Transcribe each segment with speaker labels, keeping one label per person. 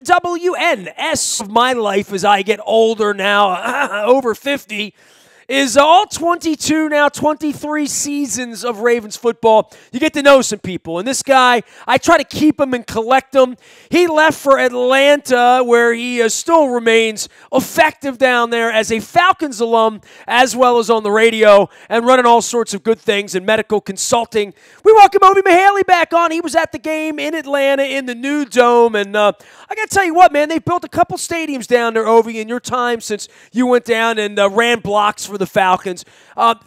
Speaker 1: WNS of my life as I get older now, over 50, is all 22 now, 23 seasons of Ravens football. You get to know some people. And this guy, I try to keep him and collect him. He left for Atlanta, where he still remains effective down there as a Falcons alum, as well as on the radio, and running all sorts of good things in medical consulting. We welcome Ovie Mughelli back on. He was at the game in Atlanta in the new dome. And I got to tell you what, man, they've built a couple stadiums down there, Ovie, in your time since you went down and ran blocks for the Falcons.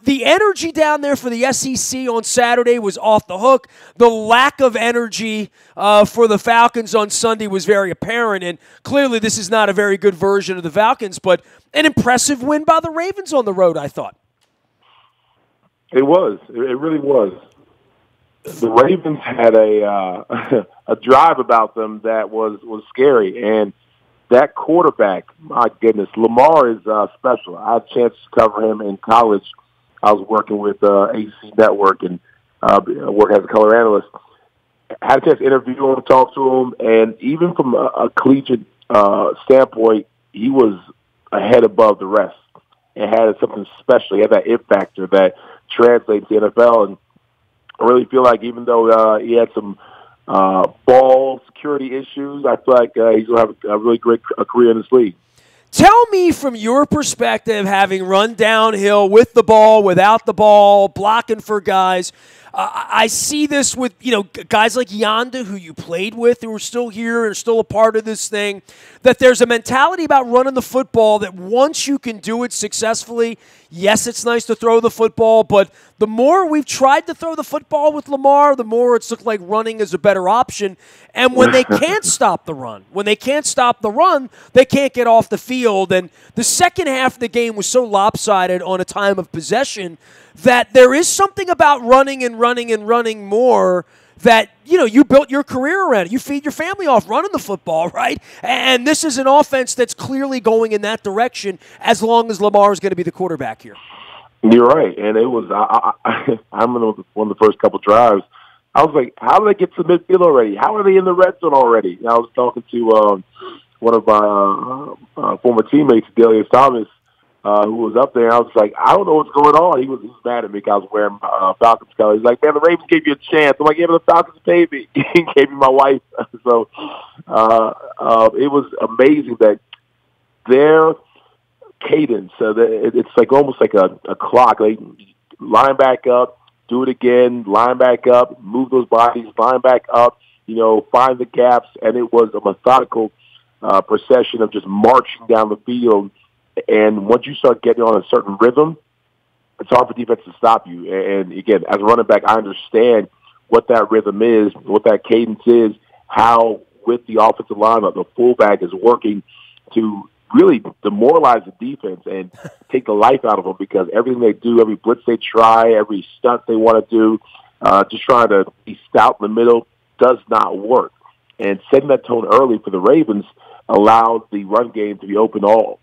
Speaker 1: The energy down there for the SEC on Saturday was off the hook. The lack of energy for the Falcons on Sunday was very apparent, and clearly this is not a very good version of the Falcons, but an impressive win by the Ravens on the road, I thought.
Speaker 2: It was. It really was. The Ravens had a a drive about them that was scary, and that quarterback, my goodness, Lamar is special. I had a chance to cover him in college. I was working with AC Network and working as a color analyst. I had a chance to interview him, talk to him, and even from a collegiate standpoint, he was a head above the rest. It had something special. He had that it factor that translates to the NFL, and I really feel like even though he had some ball security issues, I feel like he's going to have a really great career in this league.
Speaker 1: Tell me from your perspective, having run downhill with the ball, without the ball, blocking for guys, I see this with, guys like Yonda, who you played with, who are still here and are still a part of this thing, that there's a mentality about running the football that once you can do it successfully, yes, it's nice to throw the football, but the more we've tried to throw the football with Lamar, the more it's looked like running is a better option. And when they can't stop the run, they can't get off the field. And the second half of the game was so lopsided on a time of possession that there is something about running and running and running more that, you built your career around. You feed your family off running the football, right? And this is an offense that's clearly going in that direction as long as Lamar is going to be the quarterback here.
Speaker 2: You're right. And it was, I'm in one of the first couple drives. I was like, how did they get to midfield already? How are they in the red zone already? And I was talking to one of my former teammates, Delius Thomas, who was up there. I was like, I don't know what's going on. He was mad at me because I was wearing my Falcons colors. He's like, man, the Ravens gave you a chance. I'm like, yeah, but the Falcons paid me. He gave me my wife. So it was amazing that their cadence, it's like almost like a clock. Like, line back up, do it again, line back up, move those bodies, line back up, find the gaps. And it was a methodical procession of just marching down the field. And once you start getting on a certain rhythm, it's hard for defense to stop you. And again, as a running back, I understand what that rhythm is, what that cadence is, how with the offensive line, the fullback is working to really demoralize the defense and take the life out of them, because everything they do, every blitz they try, every stunt they want to do, just trying to be stout in the middle, does not work. And setting that tone early for the Ravens allowed the run game to be open all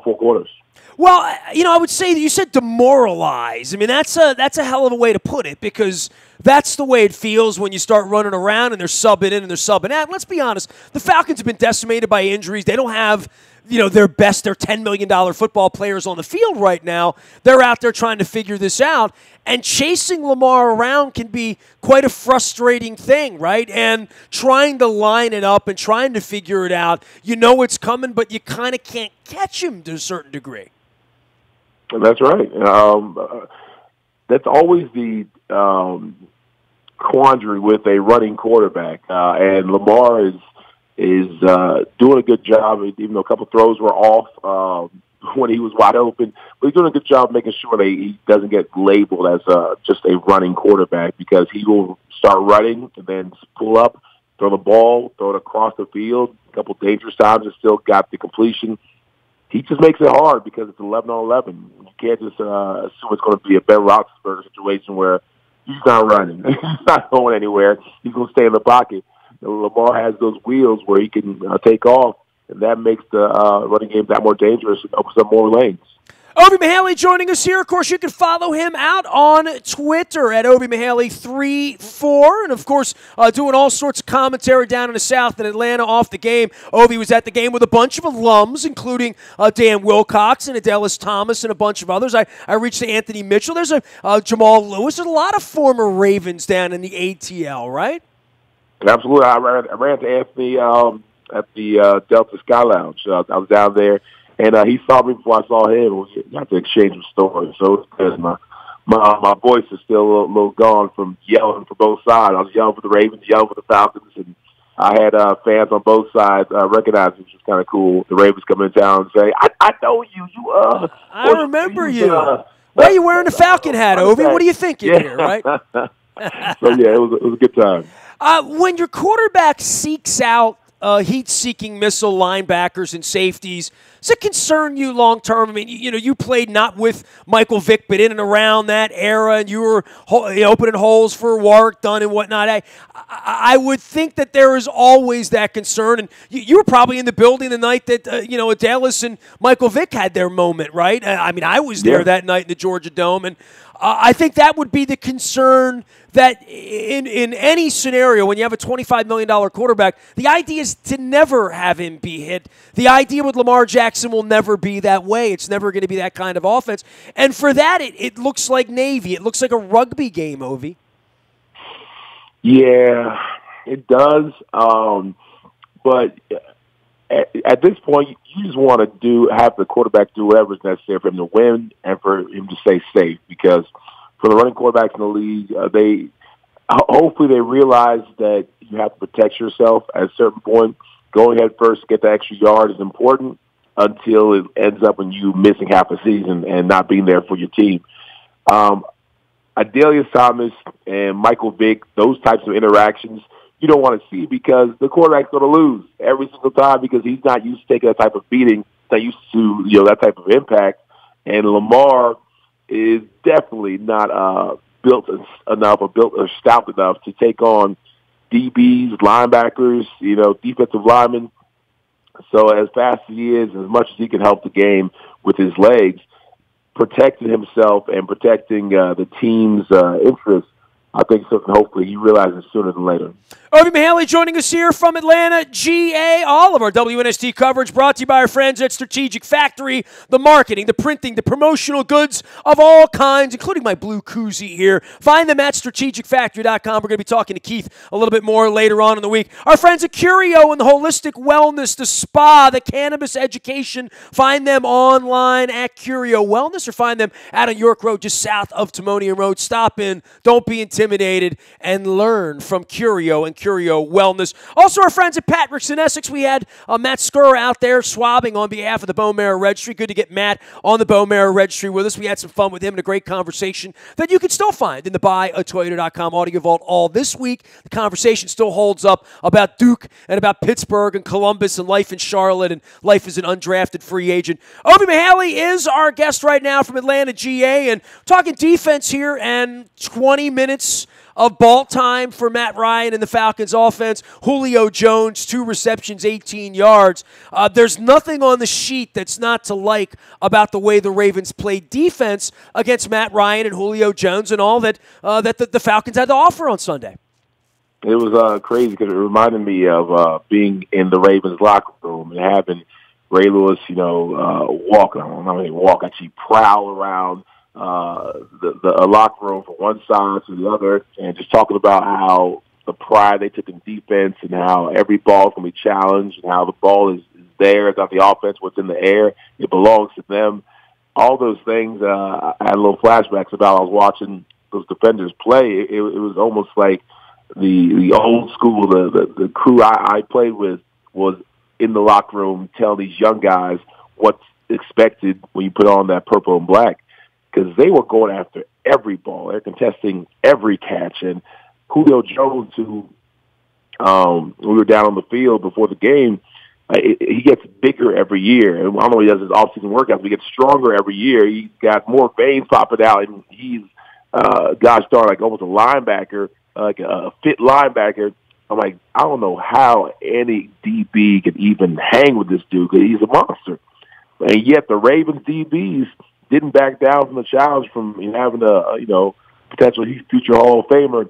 Speaker 2: four quarters.
Speaker 1: Well, I would say that you said demoralize. I mean, that's a hell of a way to put it, because that's the way it feels when you start running around and they're subbing in and they're subbing out. Let's be honest, the Falcons have been decimated by injuries. They don't have, their $10 million football players on the field right now. They're out there trying to figure this out, and chasing Lamar around can be quite a frustrating thing, right? And trying to line it up and trying to figure it out, it's coming, but you kind of can't catch him to a certain degree.
Speaker 2: That's right. That's always the quandary with a running quarterback, and Lamar is doing a good job, even though a couple throws were off when he was wide open. But he's doing a good job making sure that he doesn't get labeled as just a running quarterback, because he will start running and then pull up, throw the ball, throw it across the field. A couple dangerous times and still got the completion. He just makes it hard because it's 11 on 11. You can't just assume it's going to be a Ben Roethlisberger situation where he's not running. He's not going anywhere. He's going to stay in the pocket. Lamar has those wheels where he can take off, and that makes the running game that more dangerous and opens up more lanes.
Speaker 1: Ovie Mughelli joining us here. Of course, you can follow him out on Twitter at Ovie Mughelli34. And, of course, doing all sorts of commentary down in the South in Atlanta off the game. Ovie was at the game with a bunch of alums, including Dan Wilcox and Adelis Thomas and a bunch of others. I reached to Anthony Mitchell. There's a Jamal Lewis. There's a lot of former Ravens down in the ATL, right?
Speaker 2: Absolutely. I ran to Anthony at the Delta Sky Lounge. I was down there. And he saw me before I saw him. We got to exchange some stories. So it's good. My voice is still a little gone from yelling for both sides. I was yelling for the Ravens, yelling for the Falcons, and I had fans on both sides recognize me, which is kind of cool. The Ravens come in town and say, I know you.
Speaker 1: I remember you. Why are you wearing the Falcon hat, Ovie? What are you thinking here, right?
Speaker 2: So, yeah, it was a good time.
Speaker 1: When your quarterback seeks out heat-seeking missile linebackers and safeties, does it concern you long-term? I mean, you played not with Michael Vick, but in and around that era, and you were opening holes for Warwick Dunn and whatnot. I would think that there is always that concern, and you were probably in the building the night that, Adelis and Michael Vick had their moment, right? I mean, I was there that night in the Georgia Dome, and I think that would be the concern that in any scenario, when you have a $25 million quarterback, the idea is to never have him be hit. The idea with Lamar Jackson will never be that way. It's never going to be that kind of offense. And for that, it looks like Navy. It looks like a rugby game, Ovie.
Speaker 2: Yeah, it does. But at this point, you just want to have the quarterback do whatever is necessary for him to win and for him to stay safe. Because for the running quarterbacks in the league, hopefully they realize that you have to protect yourself at a certain point. Going head first to get the extra yard is important until it ends up in you missing half a season and not being there for your team. Adelis Thomas and Michael Vick, those types of interactions, you don't want to see because the quarterback's going to lose every single time because he's not used to taking that type of beating, not used to that type of impact. And Lamar is definitely not built enough or stout enough to take on DBs, linebackers, defensive linemen. So as fast as he is, as much as he can help the game with his legs, protecting himself and protecting the team's interests, I think something hopefully he realizes sooner than later.
Speaker 1: Ovie Mughelli joining us here from Atlanta, GA. All of our WNST coverage brought to you by our friends at Strategic Factory. The marketing, the printing, the promotional goods of all kinds, including my blue koozie here. Find them at strategicfactory.com. We're going to be talking to Keith a little bit more later on in the week. Our friends at Curio and the holistic wellness, the spa, the cannabis education. Find them online at Curio Wellness or find them out on York Road just south of Timonium Road. Stop in. Don't be intimidated and learn from Curio and Curio Wellness. Also, our friends at Patrick's in Essex. We had Matt Skur out there swabbing on behalf of the Bone Marrow Registry. Good to get Matt on the Bone Marrow Registry with us. We had some fun with him and a great conversation that you can still find in the buyatoyota.com audio vault all this week. The conversation still holds up about Duke and about Pittsburgh and Columbus and life in Charlotte and life as an undrafted free agent. Ovie Mughelli is our guest right now from Atlanta, GA, and talking defense here and 20 minutes of ball time for Matt Ryan and the Falcons offense. Julio Jones, 2 receptions, 18 yards. There's nothing on the sheet that's not to like about the way the Ravens played defense against Matt Ryan and Julio Jones and all that the Falcons had to offer on Sunday.
Speaker 2: It was crazy because it reminded me of being in the Ravens locker room and having Ray Lewis, actually prowl around the locker room from one side to the other, and just talking about how the pride they took in defense and how every ball can be challenged and how the ball is there. It's not the offense, what's in the air. It belongs to them. All those things, I had a little flashbacks about I was watching those defenders play. It was almost like the old school, the crew I played with was in the locker room telling these young guys what's expected when you put on that purple and black. Because they were going after every ball. They're contesting every catch. And Julio Jones, who we were down on the field before the game, he gets bigger every year. And I don't know if he does his off-season workouts, but he gets stronger every year. He's got more veins popping out, and he's, like almost a linebacker, like a fit linebacker. I'm like, I don't know how any DB can even hang with this dude because he's a monster. And yet the Ravens DBs didn't back down from the challenge from having a potential future Hall of Famer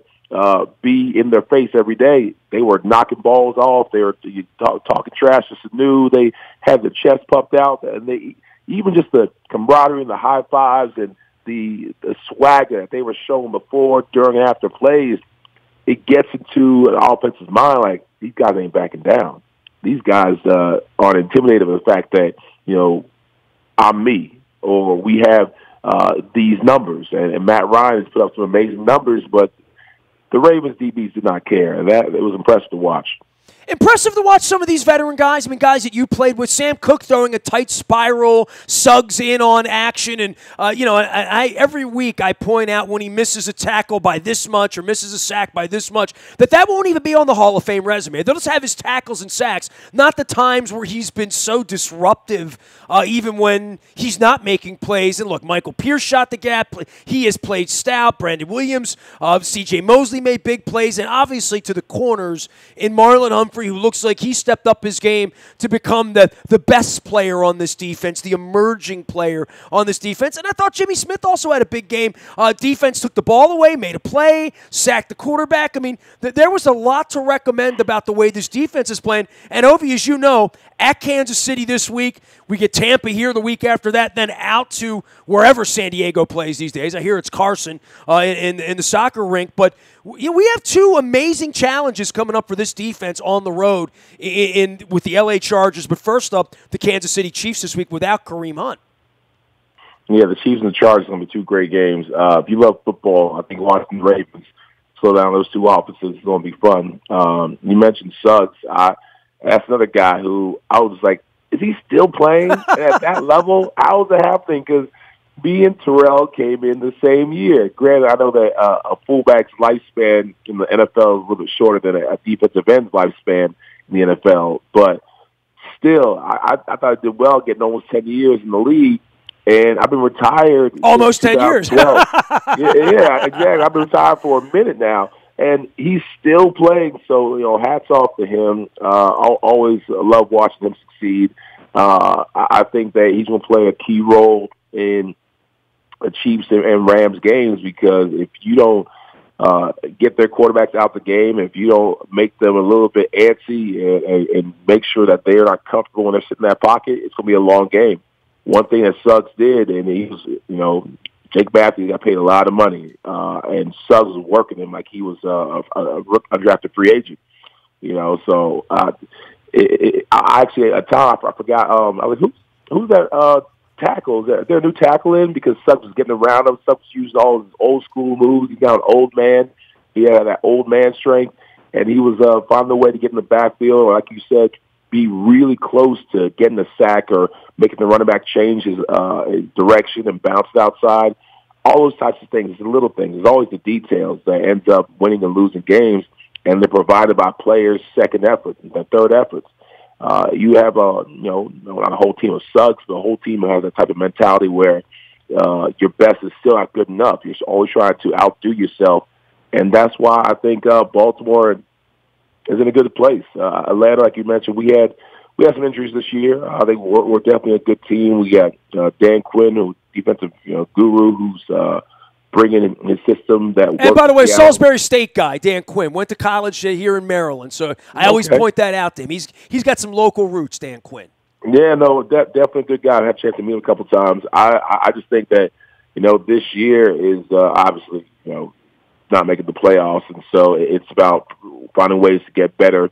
Speaker 2: be in their face every day. They were knocking balls off. They were talking trash to Sanu. They had the chest puffed out, and they even just the camaraderie and the high fives and the swagger that they were showing before, during, and after plays. It gets into an offense's mind like these guys ain't backing down. These guys aren't intimidated by the fact that I'm me, or we have these numbers. And Matt Ryan has put up some amazing numbers, but the Ravens DBs did not care, and it was impressive to watch.
Speaker 1: Impressive to watch some of these veteran guys. I mean, guys that you played with. Sam Cook throwing a tight spiral, Suggs in on action. And, I every week I point out when he misses a tackle by this much or misses a sack by this much, that won't even be on the Hall of Fame resume. They'll just have his tackles and sacks, not the times where he's been so disruptive, even when he's not making plays. And, look, Michael Pierce shot the gap. He has played stout. Brandon Williams, C.J. Mosley made big plays. And, obviously, to the corners in Marlon Humphrey, who looks like he stepped up his game to become the best player on this defense, the emerging player on this defense. And I thought Jimmy Smith also had a big game. Defense took the ball away, made a play, sacked the quarterback. I mean, there was a lot to recommend about the way this defense is playing. And Ovie, as you know, at Kansas City this week, we get Tampa here the week after that, then out to wherever San Diego plays these days. I hear it's Carson in the soccer rink. But we have two amazing challenges coming up for this defense on the road with the L.A. Chargers. But first up, the Kansas City Chiefs this week without Kareem Hunt.
Speaker 2: Yeah, the Chiefs and the Chargers are going to be two great games. If you love football, I think watching the Ravens slow down those two offenses is going to be fun. You mentioned Suggs. That's another guy who I was like, is he still playing at that level? How is it happening? Because me and Terrell came in the same year. Granted, I know that a fullback's lifespan in the NFL is a little bit shorter than a defensive end's lifespan in the NFL, but still, I thought I did well getting almost 10 years in the league, and I've been retired.
Speaker 1: Almost 10 years.
Speaker 2: yeah, exactly. I've been retired for a minute now. And he's still playing, so, hats off to him. I'll always love watching him succeed. I think that he's going to play a key role in the Chiefs and Rams games, because if you don't get their quarterbacks out the game, if you don't make them a little bit antsy and make sure that they're not comfortable when they're sitting in that pocket, it's going to be a long game. One thing that Suggs did, and he was, Jake Matthews got paid a lot of money, and Suggs was working him like he was a undrafted free agent. So I actually at a time I forgot. I was who's that tackle? Is there a new tackle in, because Suggs was getting around him. Suggs used all his old school moves. He's now an old man. He had that old man strength, and he was finding a way to get in the backfield, or like you said, be really close to getting a sack or making the running back change his direction and bounce it outside. All those types of things, the little things. There's always the details that ends up winning and losing games, and they're provided by players' second effort and third efforts. You have not a whole team of Suggs, but a whole team has that type of mentality where your best is still not good enough. You're always trying to outdo yourself, and that's why I think Baltimore is in a good place. Atlanta, like you mentioned, we had some injuries this year. I think we're definitely a good team. We got Dan Quinn, who defensive guru, who's bringing in his system that works.
Speaker 1: And by the way, Salisbury State guy, Dan Quinn, went to college here in Maryland. So I always point that out to him. He's got some local roots, Dan Quinn.
Speaker 2: Yeah, no, definitely a good guy. I had a chance to meet him a couple of times. I just think that this year is obviously not making the playoffs, and so it's about finding ways to get better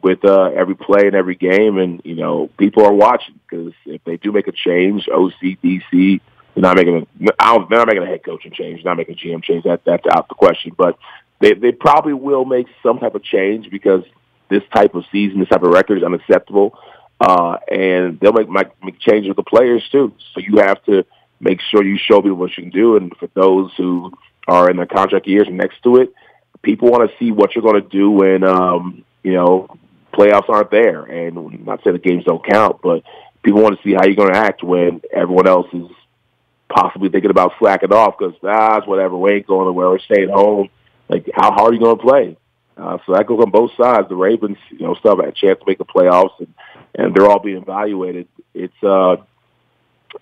Speaker 2: with every play and every game, and people are watching, because if they do make a change, OC, DC, they're not making a head coaching change, they're not making a GM change. That's out the question, but they probably will make some type of change, because this type of season, this type of record is unacceptable, and they'll make changes with the players too. So you have to make sure you show people what you can do, and for those who are in their contract years next to it, people want to see what you're going to do when playoffs aren't there. And I'm not saying the games don't count, but people want to see how you're going to act when everyone else is possibly thinking about slacking off because, it's whatever, we ain't going anywhere, we're staying home. Like, how hard are you going to play? So that goes on both sides. The Ravens, still have a chance to make the playoffs, and they're all being evaluated. It's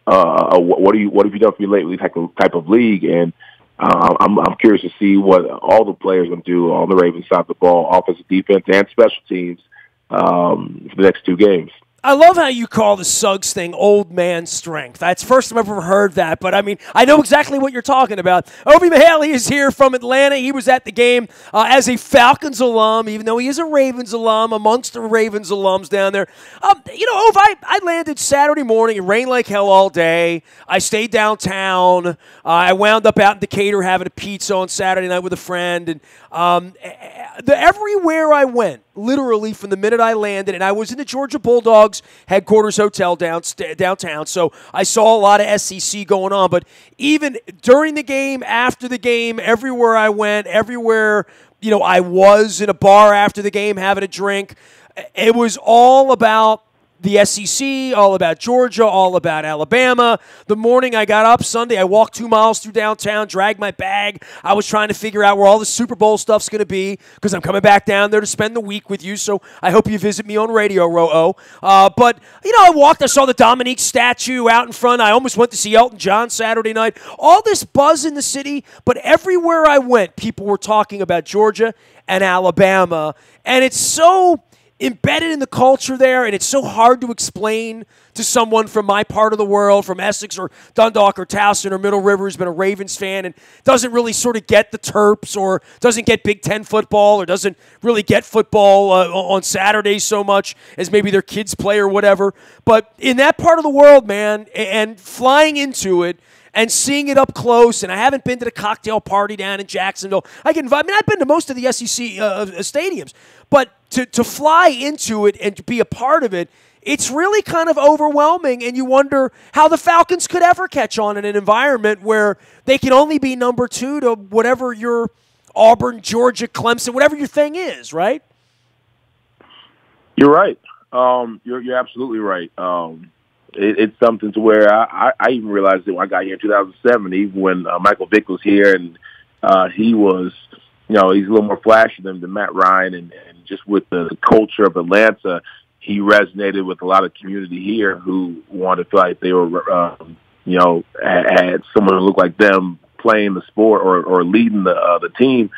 Speaker 2: what have you done for me lately type of league. And I'm curious to see what all the players are going to do on the Ravens side of the ball, offensive, defense, and special teams for the next 2 games.
Speaker 1: I love how you call the Suggs thing old man strength. That's the first time I've ever heard that, but I mean, I know exactly what you're talking about. Ovie Mughelli is here from Atlanta. He was at the game as a Falcons alum, even though he is a Ravens alum, amongst the Ravens alums down there. Ove, I landed Saturday morning. It rained like hell all day. I stayed downtown. I wound up out in Decatur having a pizza on Saturday night with a friend, and everywhere I went, literally from the minute I landed, and I was in the Georgia Bulldogs headquarters hotel downtown, so I saw a lot of SEC going on. But even during the game, after the game, everywhere I went, I was in a bar after the game having a drink. It was all about the SEC, all about Georgia, all about Alabama. The morning I got up Sunday, I walked 2 miles through downtown, dragged my bag. I was trying to figure out where all the Super Bowl stuff's going to be because I'm coming back down there to spend the week with you, so I hope you visit me on Radio Row. But I walked, I saw the Dominique statue out in front. I almost went to see Elton John Saturday night. All this buzz in the city, but everywhere I went, people were talking about Georgia and Alabama, and it's so embedded in the culture there, and it's so hard to explain to someone from my part of the world, from Essex or Dundalk or Towson or Middle River, who's been a Ravens fan and doesn't really sort of get the Terps or doesn't get Big Ten football or doesn't really get football on Saturdays so much as maybe their kids play or whatever. But in that part of the world, man, and flying into it, and seeing it up close, and I haven't been to the cocktail party down in Jacksonville. I've been to most of the SEC stadiums, but to fly into it and to be a part of it, it's really kind of overwhelming, and you wonder how the Falcons could ever catch on in an environment where they can only be number 2 to whatever your Auburn, Georgia, Clemson, whatever your thing is, right?
Speaker 2: You're right. You're absolutely right. It's something to where I even realized it when I got here in 2007, even when Michael Vick was here, and he was, he's a little more flashy than Matt Ryan, and just with the culture of Atlanta, he resonated with a lot of community here who wanted to feel like they were, had someone who looked like them playing the sport or leading the team.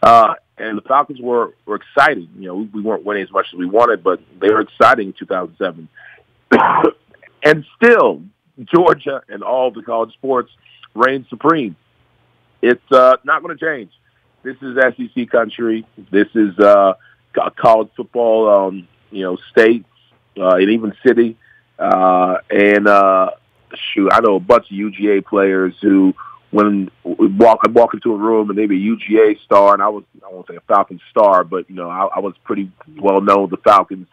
Speaker 2: And the Falcons were exciting. We weren't winning as much as we wanted, but they were exciting in 2007. And still, Georgia and all the college sports reign supreme. It's not going to change. This is SEC country. This is college football, state, and even city. I know a bunch of UGA players who, when I walk into a room and they be a UGA star, and I won't say a Falcons star, but I was pretty well known with the Falcons,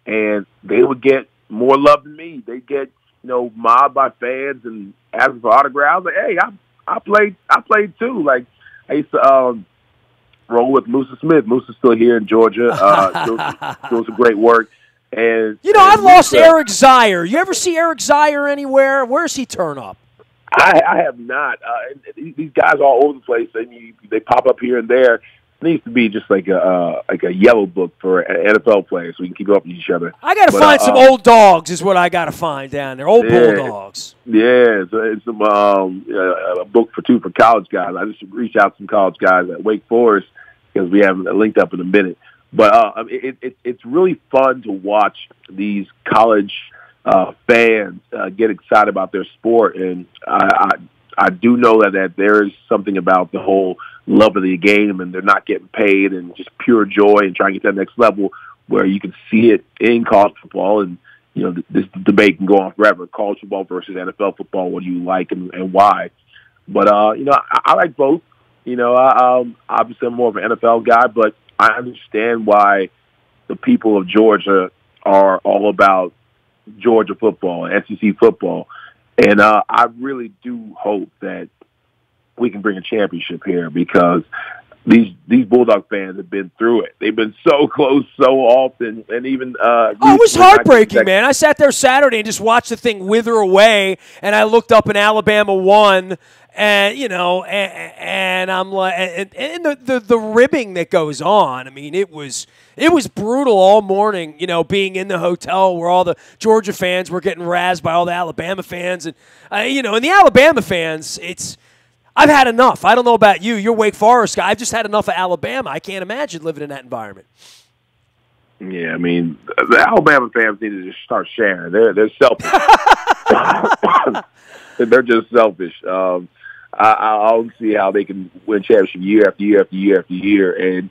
Speaker 2: and they would get more love than me. They get, mobbed by fans and asking for autographs. Like, hey, I played too. Like, I used to roll with Musa Smith. Musa's still here in Georgia. Doing some great work. And
Speaker 1: I've lost Eric Zier. You ever see Eric Zier anywhere? Where's he turn up?
Speaker 2: I have not. These guys are all over the place. They pop up here and there. It needs to be just like a yellow book for NFL players so we can keep up with each other.
Speaker 1: I got to find some old dogs is what I got to find down there. Old Bulldogs. Yeah,
Speaker 2: it's some a book for college guys. I just reached out to some college guys at Wake Forest because we haven't linked up in a minute. But it's really fun to watch these college fans get excited about their sport, and I do know that there is something about the whole love of the game, and they're not getting paid, and just pure joy and trying to get to that next level where you can see it in college football. And this debate can go on forever: college football versus NFL football. What do you like and why? But I like both. Obviously I'm more of an NFL guy, but I understand why the people of Georgia are all about Georgia football and SEC football. And I really do hope that we can bring a championship here because these Bulldog fans have been through it. They've been so close so often, and even
Speaker 1: it was heartbreaking, man. I sat there Saturday and just watched the thing wither away, and I looked up and Alabama won, and and I'm like, and the ribbing that goes on. I mean, it was brutal all morning. Being in the hotel where all the Georgia fans were getting razzed by all the Alabama fans, and and the Alabama fans, I've had enough. I don't know about you. You're Wake Forest guy. I've just had enough of Alabama. I can't imagine living in that environment.
Speaker 2: Yeah, I mean, the Alabama fans need to just start sharing. They're selfish. They're just selfish. I don't see how they can win championship year after year after year after year and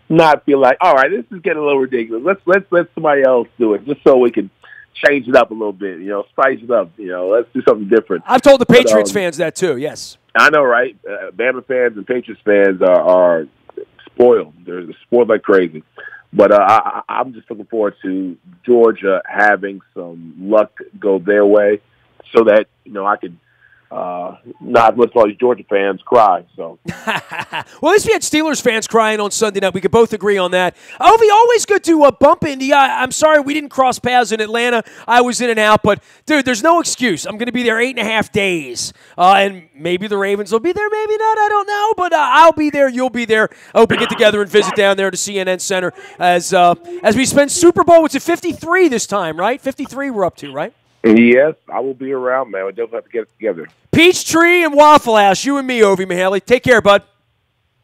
Speaker 2: not feel like, all right, this is getting a little ridiculous. Let's let somebody else do it, just so we can change it up a little bit. Spice it up. Let's do something different.
Speaker 1: I've told the Patriots fans that too. Yes.
Speaker 2: I know, right? Bama fans and Patriots fans are spoiled. They're spoiled like crazy. But I'm just looking forward to Georgia having some luck go their way so that, I could not let all these Georgia fans cry. So,
Speaker 1: well, at least we had Steelers fans crying on Sunday night. We could both agree on that. Ovie, always good to bump into. I'm sorry we didn't cross paths in Atlanta. I was in and out, but dude, there's no excuse. I'm going to be there 8.5 days, and maybe the Ravens will be there, maybe not. I don't know, but I'll be there. You'll be there. I hope we get together and visit down there to CNN Center as we spend Super Bowl. It's at 53 this time, right? 53 we're up to, right?
Speaker 2: Yes, I will be around, man. We definitely have to get it together.
Speaker 1: Peachtree and Waffle House, you and me, Ovie Mughelli. Take care, bud.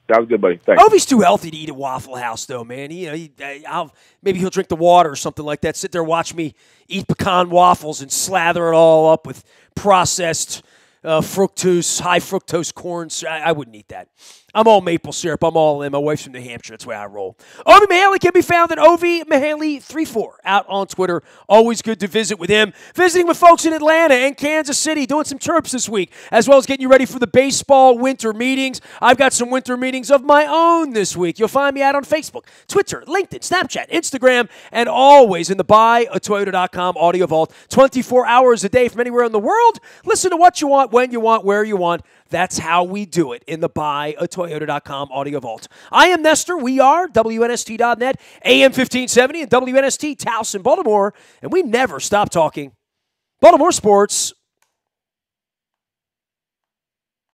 Speaker 2: Sounds good, buddy. Thanks.
Speaker 1: Ovie's too healthy to eat at Waffle House, though, man. Maybe he'll drink the water or something like that. Sit there, watch me eat pecan waffles and slather it all up with processed high fructose corn. I wouldn't eat that. I'm all maple syrup. I'm all in. My wife's from New Hampshire. That's the way I roll. Ovie Mughelli can be found at Ovie Mughelli 34 out on Twitter. Always good to visit with him. Visiting with folks in Atlanta and Kansas City, doing some chirps this week, as well as getting you ready for the baseball winter meetings. I've got some winter meetings of my own this week. You'll find me out on Facebook, Twitter, LinkedIn, Snapchat, Instagram, and always in the buyatoyota.com audio vault. 24 hours a day from anywhere in the world. Listen to what you want, when you want, where you want. That's how we do it in the buyatoyota.com audio vault. I am Nestor. We are WNST.net, AM 1570, and WNST Towson, Baltimore. And we never stop talking Baltimore sports.